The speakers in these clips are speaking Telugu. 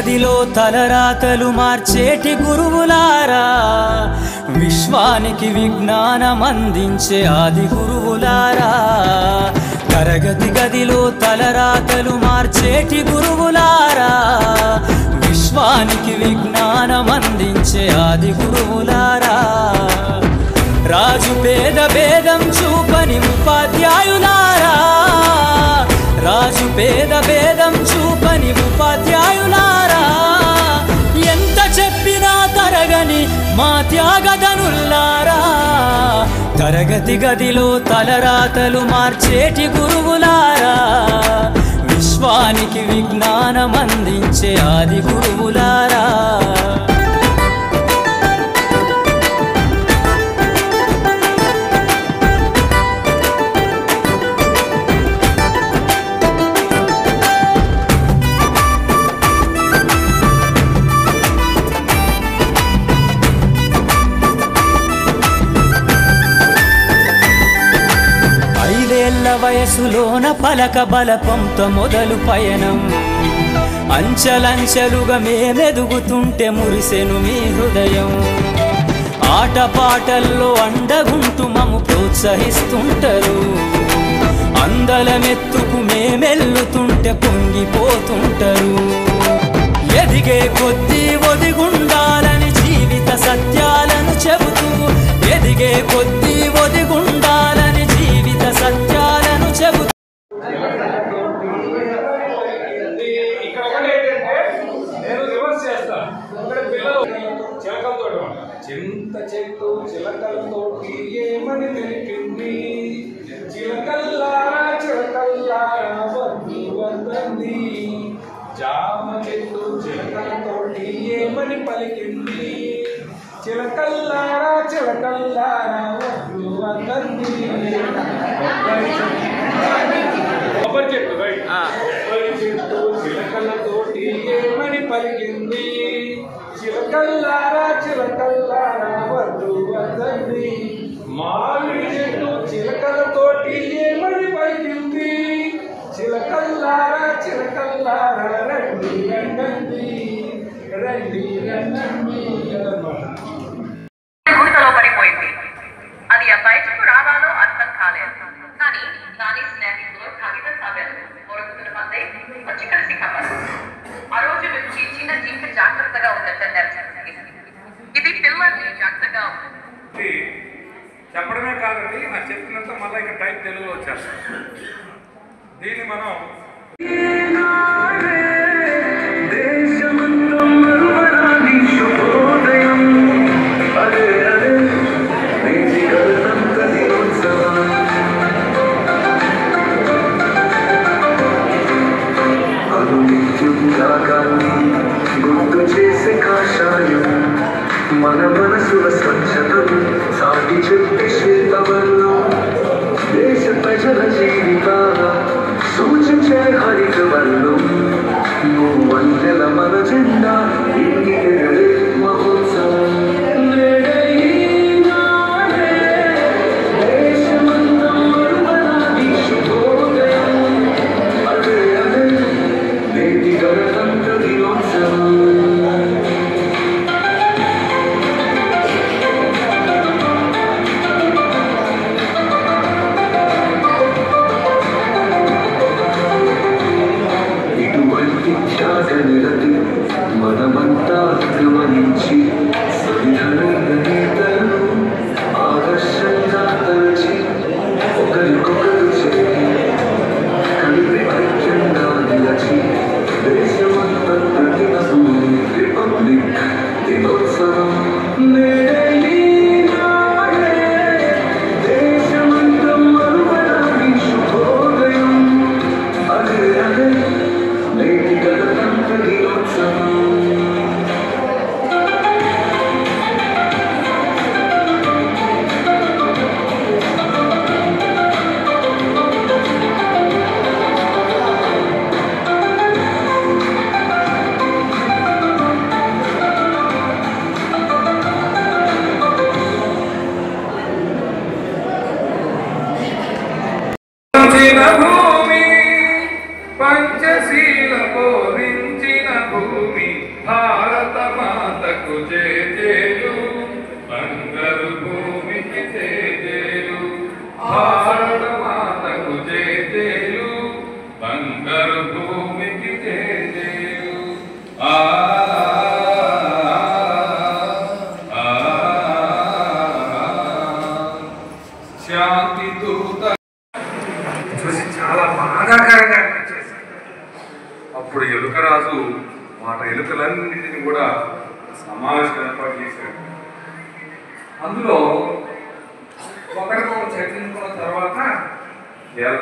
గదిలో తలరాతలు మార్చేటి గురువులారా, విశ్వానికి విజ్ఞానం అందించే ఆది గురువులారా. తరగతి గదిలో తలరాతలు మార్చేటి గురువులారా, విశ్వానికి విజ్ఞానం అందించే ఆది గురువులారా. రాజు పేద భేదం చూపని ఉపాధ్యాయులారా, రాజు పేద భేదం చూపని ఉపాధ్యాయులారా. ఎంత చెప్పినా తరగని మా త్యాగధనుల్లారా, తరగతి గదిలో తలరాతలు మార్చేటి గురువులారా, విశ్వానికి విజ్ఞానం అందించే ఆది గురువులారా. వయసులోన పలక బలపంతో మొదలు పయనం, అంచలంచెలుగా మేమెదుగుతుంటే మురిసెను మీ హృదయం. ఆటపాటల్లో అండగుంటూ మము ప్రోత్సహిస్తుంటారు, అందలమెత్తుకు మేమెల్లుతుంటే పొంగిపోతుంటారు. ఎదిగే కొద్దీ ఒదిగుండాలని జీవిత సత్యాలను చెబుతూ, ఎదిగే కొద్దీ ఒదిగుండాలని జీవిత సత్యాలను చెబుతూ. చింత చెట్టు చిలకలతోటి ఏమని తెలిపింది, చిలకల్లారా చిలకల్లారా వద్దు వద్దంది. జామ చెట్టు చిలకలతోటి ఏమని పలికింది, చిలకల్లారా చిలకల్లారా వద్దు వద్దంది. కొబ్బరి చెట్టు కొబ్బరి చెట్టు చిలకలతోటి ఏమని పలికింది, చిలకల్లారా చిలకల్లారా వద్దు వద్దంది. మామిడి చెట్టు చిలకలతోటి ఏమని పలికింది, చిలకల్లారా చిలకల్లారా రండి రండి రండి రండి. గుంటలో పడిపోయింది. అది బయటకు రావాలో అర్థం కాలేదు. కానీ దాని స్నేహితులు కాగితం సాగారు. మొరుగుతున్న మందే వచ్చి కలిసి కప్పారు. ఆ రోజు నుంచి చిన్న జింక జాగ్రత్తగా ఉందంటే నేర్చుకుంది. ఇది పిల్లల్ని జాగ్రత్తగా ఉంది చెప్పడమే కాదండి, ఆ చెప్పినంత మళ్ళీ ఇక టైప్ తెలుగులో వచ్చారు. దీన్ని మనం గుర్తు చేసే కాషాయం మన మనసుల స్వచ్ఛతను సాటి చెప్పే శిల్పవల్లో, దేశ ప్రజల జీవితాల సూచించే హరిత వల్లు.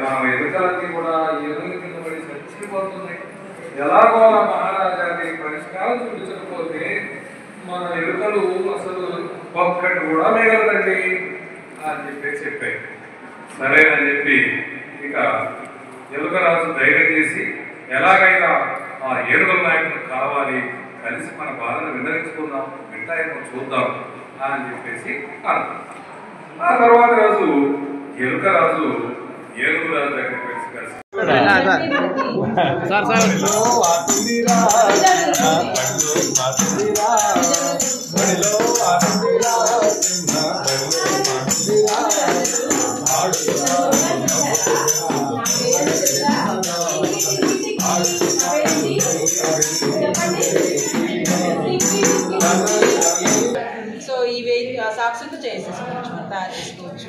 మనం ఎలుకలన్నీ కూడా ఎలుకల కింద పడి చచ్చిపోతున్నాయి. ఎలాగో అలా మహారాజాకి పరిష్కారం చూపించకపోతే మన ఎలుకలు అసలు ఒక్కటి కూడా మిగలదండి అని చెప్పాయి. సరేనని చెప్పి ఇక ఎలుకరాజు ధైర్యం చేసి ఎలాగైనా ఆ ఏనుగుల నాయకుడు కావాలి, కలిసి మన బాధను వినరించుకుందాం, వింటాయేమో చూద్దాం అని చెప్పేసి అన్నారు. ఆ తర్వాత రోజు ఎలుకరాజు ఏనుగురాజు దగ్గరికి కలిసి సో ఇవి సాక్స్తో చేసేసుకోవచ్చు, తయారు చేసుకోవచ్చు.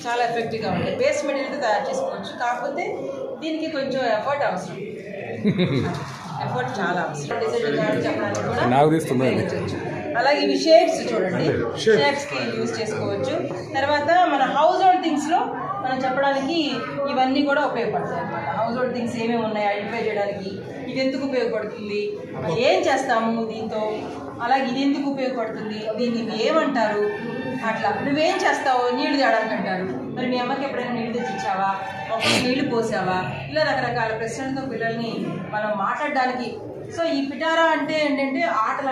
చాలా ఎఫెక్టివ్గా ఉంటాయి. వేస్ట్ మెటీరియల్తో తయారు చేసుకోవచ్చు. కాకపోతే దీనికి కొంచెం ఎఫర్ట్ అవసరం, ఎఫర్ట్ చాలా అవసరం. డిజైన్ చెప్పడానికి కూడా. అలాగే ఇవి షేప్స్ చూడండి, షేప్స్కి యూజ్ చేసుకోవచ్చు. తర్వాత మన హౌస్ హోల్డ్ థింగ్స్లో మనం చెప్పడానికి ఇవన్నీ కూడా ఉపయోగపడతాయి అన్నమాట. హౌస్ హోల్డ్ థింగ్స్ ఏమేమి ఉన్నాయి ఐడెంటిఫై చేయడానికి, ఇది ఎందుకు ఉపయోగపడుతుంది, ఏం చేస్తాము దీంతో, అలాగే ఇది ఎందుకు ఉపయోగపడుతుంది, దీన్ని ఏమంటారు, అట్లా నువ్వేం చేస్తావు, నీళ్లు తేడానికి అంటారు. మరి మీ అమ్మకి ఎప్పుడైనా నీళ్ళు తెచ్చిచ్చావా, ఒక నీళ్లు పోసావా, ఇలా రకరకాల ప్రశ్నలతో పిల్లల్ని మనం మాట్లాడడానికి. సో ఈ పిటారా అంటే ఏంటంటే ఆటల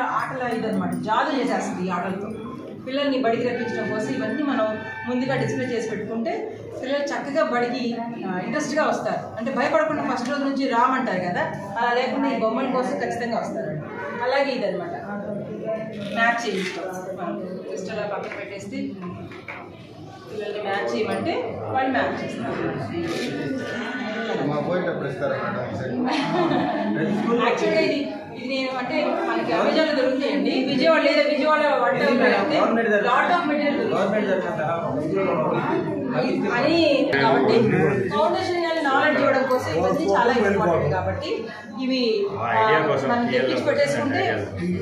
ఇదనమాట, జాదు చేసేస్తుంది ఈ ఆటలతో. పిల్లల్ని బడికి రప్పించడం కోసం ఇవన్నీ మనం ముందుగా డిస్ప్లే చేసి పెట్టుకుంటే పిల్లలు చక్కగా బడికి ఇంట్రెస్ట్గా వస్తారు. అంటే భయపడకుండా ఫస్ట్ రోజు నుంచి రామంటారు కదా, అలా లేకుండా ఈ బొమ్మల కోసం ఖచ్చితంగా వస్తారు. అలాగే ఇదనమాట మ్యాచ్ చేయించడం. జస్ట్ అలా పక్కన పెట్టేస్తే పిల్లల్ని మ్యాచ్ చేయమంటే వాళ్ళు మ్యాచ్ చేస్తారు. యాక్చువల్గా ఇది నేను అంటే మనకి అమెజాన్లో దొరుకుతాయండి. విజయవాడ లేదా విజయవాడ లాట్ ఆఫ్ మెటీరియల్ అని కాబట్టి ఫౌండేషన్ కానీ నాలెడ్జ్ ఇవ్వడం కోసం ఇవన్నీ చాలా ఇంపార్టెంట్. కాబట్టి ఇవి మనం తెప్పించి పెట్టేసుకుంటే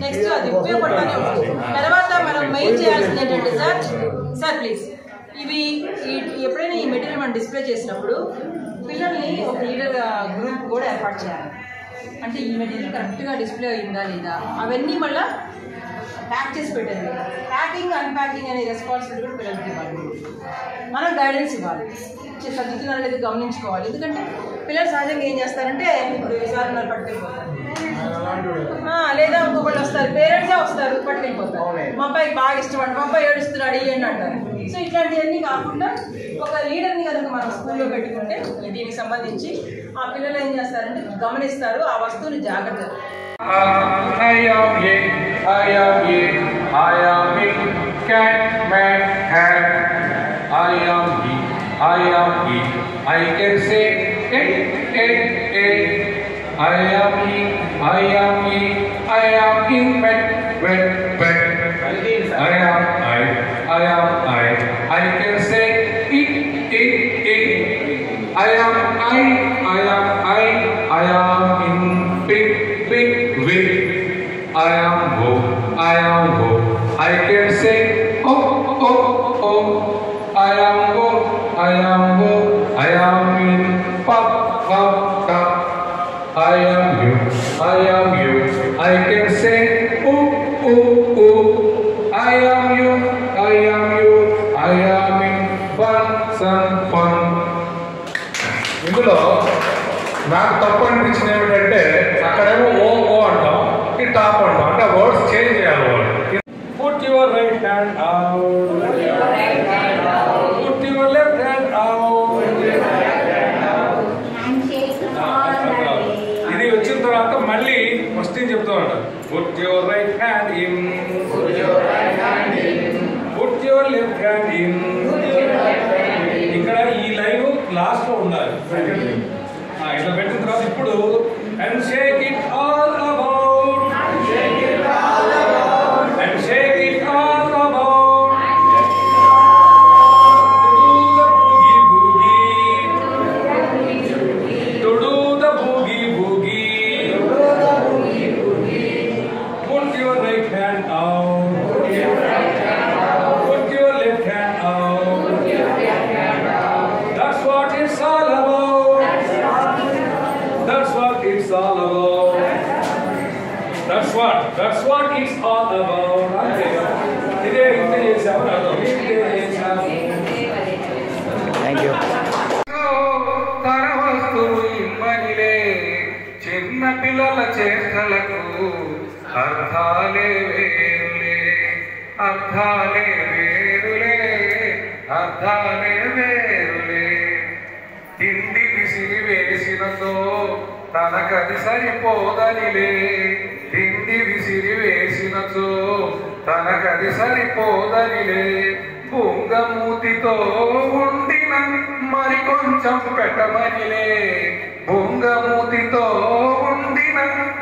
నెక్స్ట్ అది ఉపయోగపడతానే ఉంటుంది. తర్వాత మనం మెయిన్ చేయాల్సింది ఏంటంటే సార్ ప్లీజ్ ఇవి ఎప్పుడైనా ఈ మెటీరియల్ మనం డిస్ప్లే చేసినప్పుడు పిల్లల్ని ఒక లీడర్ గ్రూప్ కూడా ఏర్పాటు చేయాలి. అంటే ఈ మెటీరియల్ కరెక్ట్గా డిస్ప్లే అయిందా లేదా అవన్నీ మళ్ళీ ప్యాక్ చేసి పెట్టండి. ప్యాకింగ్ అన్ప్యాకింగ్ అనే రెస్పాన్సిబిలిటీ కూడా పిల్లలకి ఇవ్వాలి. మనం గైడెన్స్ ఇవ్వాలి, చదువుతున్నారు లేదా గమనించుకోవాలి. ఎందుకంటే పిల్లలు సహజంగా ఏం చేస్తారంటే ఇప్పుడు ఈసారి పట్టుకెళ్ళిపోతారు, లేదా ఇంకొకళ్ళు వస్తారు, పేరెంట్సే వస్తారు పట్టుకెళ్ళిపోతారు. మా అబ్బాయికి బాగా ఇష్టం అంట, మా అబ్బాయి ఏడుస్తున్నాడు ఇవ్వండి అంటారు. సో ఇట్లాంటివన్నీ కాకుండా ఒక లీడర్ని కనుక మనం స్కూల్లో పెట్టుకుంటే దీనికి సంబంధించి ఆ పిల్లలు ఏం చేస్తారంటే గమనిస్తారు, ఆ వస్తువుని జాగ్రత్తగా I can say I am he, I am he, I am in bed. I am I can say it. I am I am in big wing. I am go, I can say oh. I am go, I am in pop. I am you, I can say ooh. I am you, I am in fun. ఇందులో నాకు తప్పు అనిపించింది ఏమిటంటే అక్కడేమో ఓ అంటాం, ఈ టాప్ అంటాం, అంటే వర్డ్స్ చేంజ్ చేయాలి వాళ్ళు. Put your right hand out, put your left hand out. ఇది వచ్చిన తర్వాత మళ్ళీ ఫస్ట్ ఏం చెప్తా ఉంటారు, put your right hand in, put your left hand in. ఇక్కడ ఈ లైన్ లాస్ట్ లో ఉండాలి. ఇట్లా పెట్టిన తర్వాత ఇప్పుడు and shake it all about, and shake it all about, to do the boogie. Put your right hand out, put your left hand out. That's what it's all That's what it's all about. ఇదే ఇంతే చేసాము థ్యాంక్ యూ. తన వస్తువు ఇమ్మనిలే చిన్న పిల్లల చేష్టలకు అర్థాలే వేరులే అర్థాలే వేరులే అర్థాలే వేరులే తిండి విసిరి వేసినతో తనకది సరిపోదనిలే తిండి విసిరి వేసినతో తనకది సరిపోదనిలే బొంగమూతితో ఉండిన మరి కొంచెం పెట్టమనిలే బొంగమూతితో ఉండిన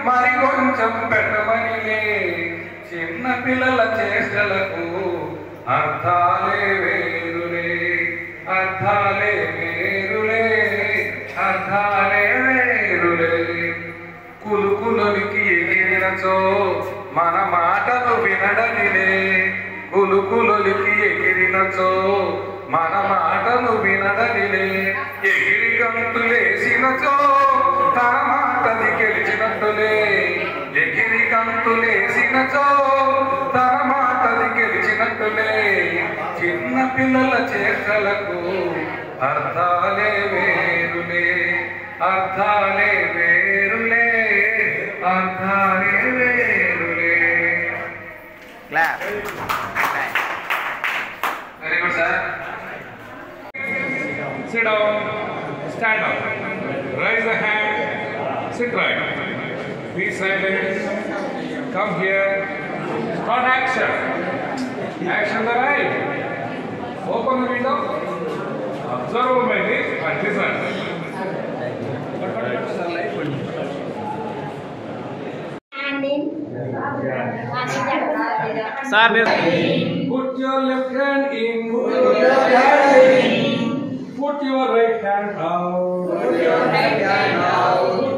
మరి కొంచెం పెట్టమనిలే చిన్న పిల్లల చేష్టలకు అర్థాలే వేరులే అర్థాలే వేరులే అర్థాలే వేరులే కులుకులొలికి ఎగిరినచో మన మాటలు వినడనిలే కులుకులొలికి ఎగిరినచో మన మాటలు వినడనిలే ఎగిరి గంతులేసినచో తన మాటది గెలిచినట్టులే ఎగిరి గంతులేసినచో తన మాటది గెలిచినట్టులే చిన్న పిల్లల చేష్టలకు అర్థాలే వేరులే అర్థాలే వేరులే అర్థాలే వేరులే. Clap. Very good, sir. Sit down. Stand up. Raise the hand. Sit right. Be silent. Come here. Start action. Action the right. Open the window. Observe my lips and listen. Sir మీరు Put your left hand in. Put your right hand out. Put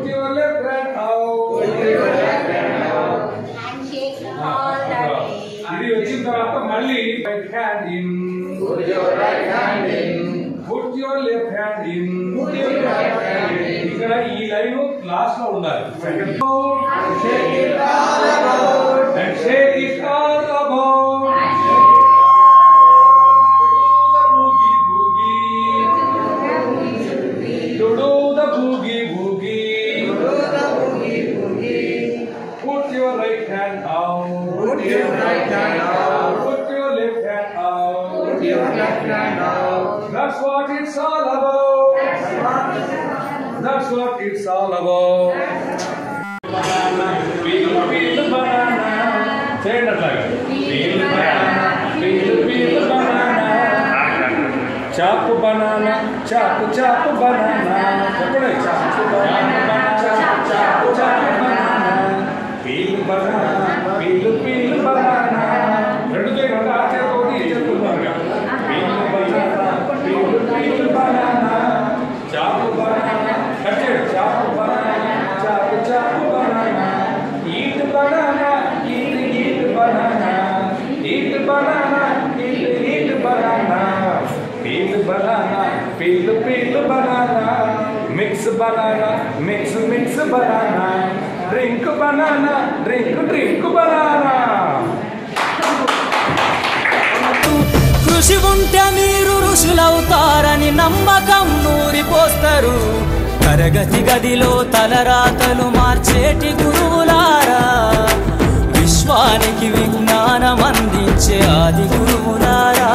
your left hand out. ఇది వచ్చిన తర్వాత మళ్ళీ right hand in. Put your left hand in. ఇక్కడ ఈ లైన్ క్లాస్ లో ఉండాలి. And shake it all about. To do the boogie boogie. Put your right hand out. Put your left hand out. That's what it's all about. That's what it's all about. Peel the banana. Say it like peel the banana. Peel the banana. Chop banana. Chop banana. Chop banana. Peel banana. Peel banana. రెండు చేతులు ఆచేతోటి చెప్తున్నారుగా. Peel banana. Chop banana. Cut it. Chop banana. Chop banana. Eat banana. Eat banana. Eat banana. Eat banana. Peel banana. Peel banana. Mix banana. Mix banana. Drink banana. Drink banana. కృషి ఉంటే మీరు ఋషులవుతారని నమ్మకం నూరిపోస్తారు. తరగతి గదిలో తలరాతలు మార్చేటి గురువులారా, విశ్వానికి విజ్ఞానం అందించే ఆది గురువులారా.